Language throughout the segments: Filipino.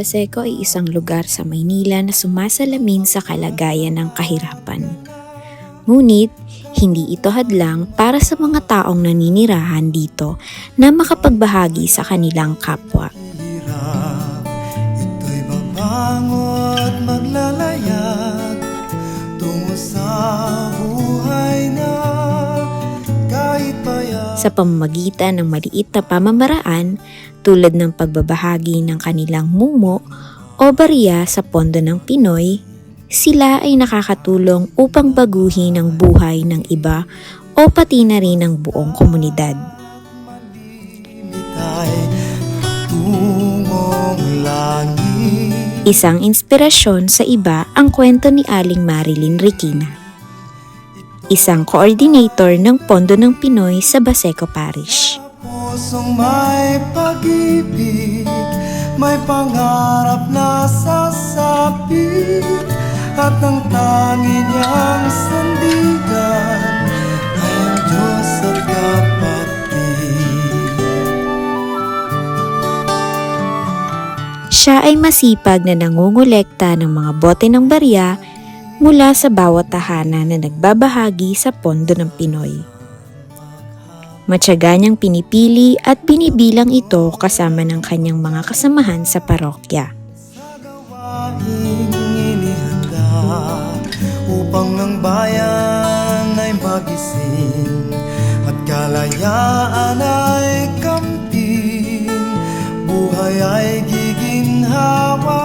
Baseco ay isang lugar sa Maynila na sumasalamin sa kalagayan ng kahirapan. Ngunit, hindi ito hadlang para sa mga taong naninirahan dito na makapagbahagi sa kanilang kapwa. Ito'y babangot maglalayag tungo sa buhay na kahit payag. Sa pamamagitan ng maliit na pamamaraan tulad ng pagbabahagi ng kanilang mumo o barya sa Pondo ng Pinoy, sila ay nakakatulong upang baguhin ang buhay ng iba o pati na rin ng buong komunidad. Isang inspirasyon sa iba ang kwento ni Aling Marilyn Requina, isang coordinator ng Pondo ng Pinoy sa Baseco Parish. Pusong may pag-ibig, may pangarap na sasapit, at ang tanging niyang sandigan ay ang Diyos at kapatid. Siya ay masipag na nangungulekta ng mga bote ng barya mula sa bawat tahanan na nagbabahagi sa Pondo ng Pinoy. Matyaga niyang pinipili at binibilang ito kasama ng kanyang mga kasamahan sa parokya. Upang ng bayan ay magising at kalayaan ay kamtin, buhay ay giginhawa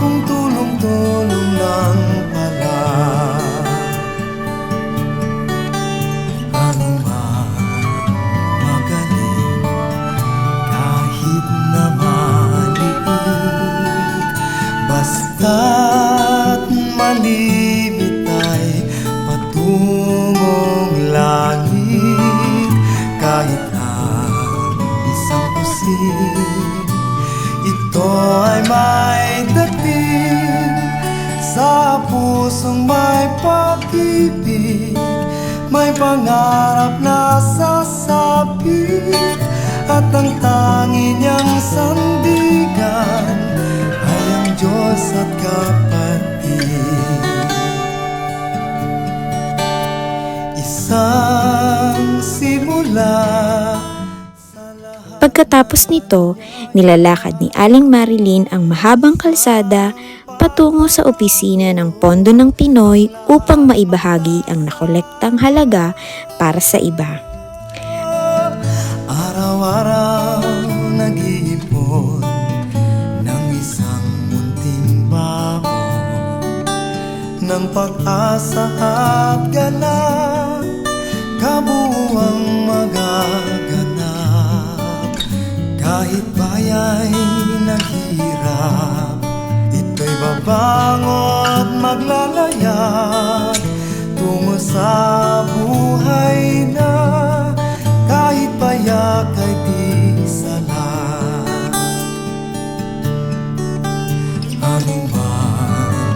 kung tulong-tulong lang pala. Ano man magaling kahit na maliit, basta't malimit ay patungong langit. Kahit ang isang pusit, ito ay may dating sa pusong may pag-ibig, may pangarap na sasapit, at ang tanging niyang sandigan ay ang Diyos at kapatid. Isang simula. Pagkatapos nito, nilalakad ni Aling Marilyn ang mahabang kalsada patungo sa opisina ng Pondo ng Pinoy upang maibahagi ang nakolektang halaga para sa iba. Araw-araw nag-iipon ng isang munting baon ng pag-asa at ganap, kabuuang magaganap. Kahit baya'y naghirap, ito'y babangot maglalayag tungo sa buhay na kahit payak ay di salat. Ano man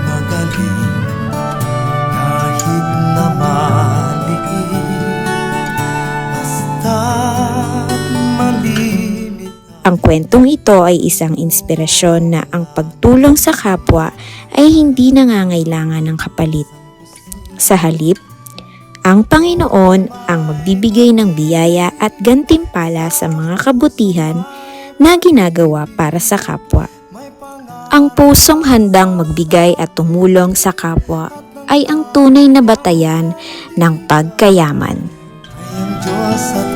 magaling kahit na maliit, basta't malimit. Ang kwentong ito ay isang inspirasyon na ang pagtulong sa kapwa ay hindi nangangailangan ng kapalit. Sa halip, ang Panginoon ang magbibigay ng biyaya at gantimpala sa mga kabutihan na ginagawa para sa kapwa. Ang pusong handang magbigay at tumulong sa kapwa ay ang tunay na batayan ng pagkayaman. Ay ang Diyos at